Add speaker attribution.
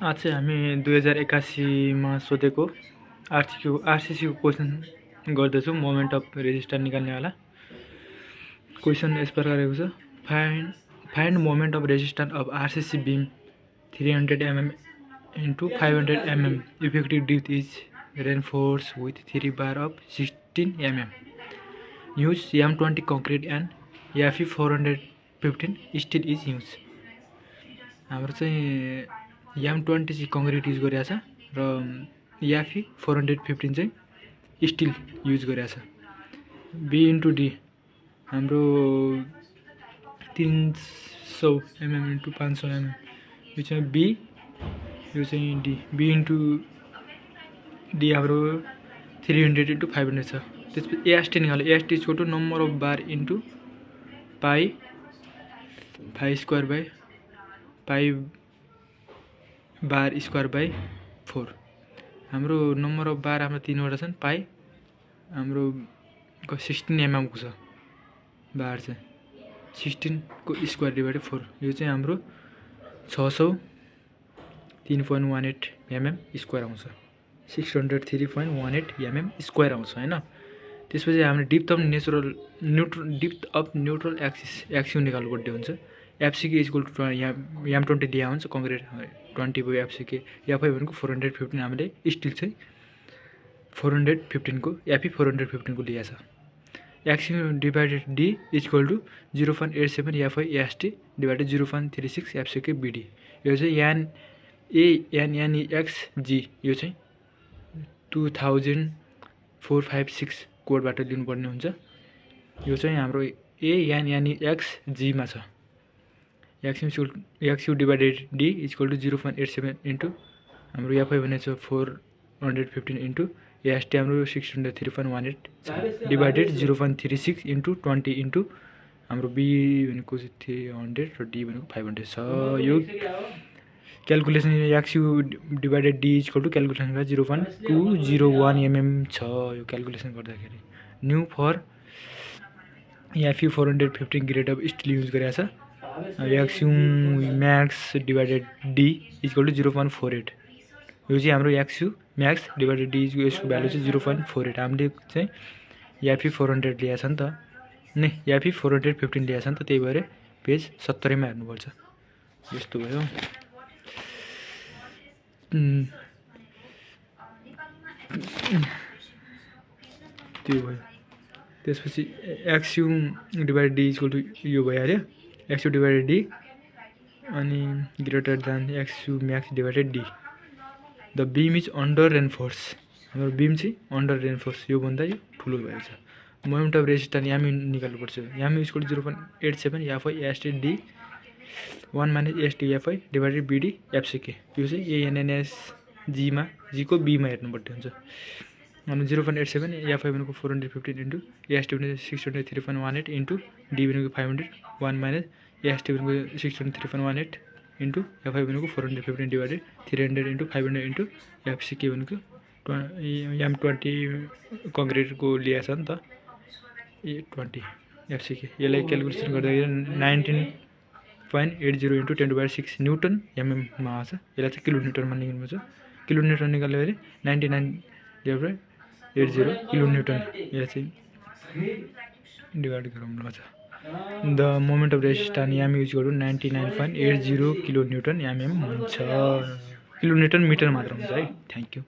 Speaker 1: आज चाहिँ हामी 2081 मा सोधेको आरसीसीको क्वेसन गर्दैछौँ। मोमेन्ट अफ रेजिस्टर निकाल्नेवाला क्वेसन यस प्रकारको छ। Find moment of register of RCC beam 300 mm into 500 mm effective depth is reinforced with 3 bar of 16 mm. Use M20 concrete and Yafi 415 steel is used. हाम्रो चाहिँ M20 चाहिँ concrete use गरिरहेछ र याफी 415 चाहिँ स्टिल युज गरिरहेछ। Be into D हाम्रो 300 mm into 500 mm यो चाहिँ बी, यो चाहिँ डी। बी इन्टु डी हाम्रो 300 इन्टु 500 छ। त्यसपछि एएसटी निकाल्यो। AST is equal to number of bar into pi square by pi bar square by 4। हाम्रो नम्बर अफ बार हाम्रो 3वटा छन्। पाई हाम्रो 16 mm को छ बार चाहिँ 16 को स्क्वायर डिभाइडेड 4। यो चाहिँ हाम्रो 603.18 mm स्क्वायर आउँछ। 603.18 mm स्क्वायर आउँछ हैन। त्यसपछि हामीले डिप्थ अफ न्युट्रल एक्सिस निकाल्नु पर्ने हुन्छ। एफसीके इक्वल टु M20 दिया हुन्छ कङ्क्रिट 20 भयो एफसीके। एफआई भनेको 415 हामीले स्टिल चाहिँ 415 को एफई 415 को लिया छ। Axis divided D equal to 0.87 FI AST divided 0.36 FCK BD. यो चाहिँ एनएनएक्सजी यो चाहिँ 2456 कोडबाट लिनुपर्ने हुन्छ। यो चाहिँ हाम्रो एनएनएक्सजी मा छ। XU divided D equal to 0.87 into हाम्रो एफआई भनेको छ 415 इन्टु एएसटी हाम्रो 603.18 डिभाइडेड 0.36 इन्टु 20 इन्टु हाम्रो बी भनेको 300 र डी भनेको 500 छ। यो calculation XU divided D equal to calculation गर्दा 0.201 mm छ। यो क्यालकुलेसन गर्दाखेरि new for FU 415 grade of steel use गरेको छ। XU max divided D equal to 0.48। यो चाहिँ हाम्रो एक्सयू म्याक्स डिभाइडेड डी यसको भ्यालु चाहिँ 0.48। हामीले चाहिँ याफी 400 लिएको छ नि त नै, याफी 415 लिएको छ नि त, त्यही भएर पेज 70 मा हेर्नुपर्छ। यस्तो भयो। त्यो भयो। त्यसपछि एक्सयू डिभाइडेड डी इक्वल टु यो भइहाल्यो एक्सयू डिभाइडेड डी अनि greater than एक्सयू max divided D. The beam is under reinforce. हाम्रो बीम चाहिँ अन्डर रेनफोर्स योभन्दा यो ठुलो भएको छ। मोमेन्ट अफ रेजिस्टेन्स यामी निकाल्नुपर्छ। यामी equal to 0.87 FI AST D 1 minus AST FI divided BD FCK. यो चाहिँ एएनएनएसजी मा जी को बी मा हेर्नुपर्ने हुन्छ। अनि 0.87 एफआई भनेको 415 इन्टु एएसटी भनेको 603.18 इन्टु डी भनेको 500 1 माइनस एएसटी भनेको 603.18 इन्टु एफआई भनेको 415 डिभाइडेड 300 इन्टु 500 इन्टु एफसीके भनेको M20 कङ्क्रिटको लिएको छ नि त A20 एफसीके। यसलाई क्यालकुलेसन गर्दाखेरि 19.80 इन्टु 10⁻6 न्युटन एमएममा आउँछ। यसलाई चाहिँ किलोमिटरमा निकाल्नुपर्छ। किलोमिटर निकाल्दाखेरि 99/80 किलोन्युटन यसलाई चाहिँ डिभाइड गराउनु पर्छ। The moment of resistance yam use गर्नु 99.80 किलोन्युटन एमएम हुन्छ। किलोन्युटन मिटर मात्र हुन्छ है। Thank you.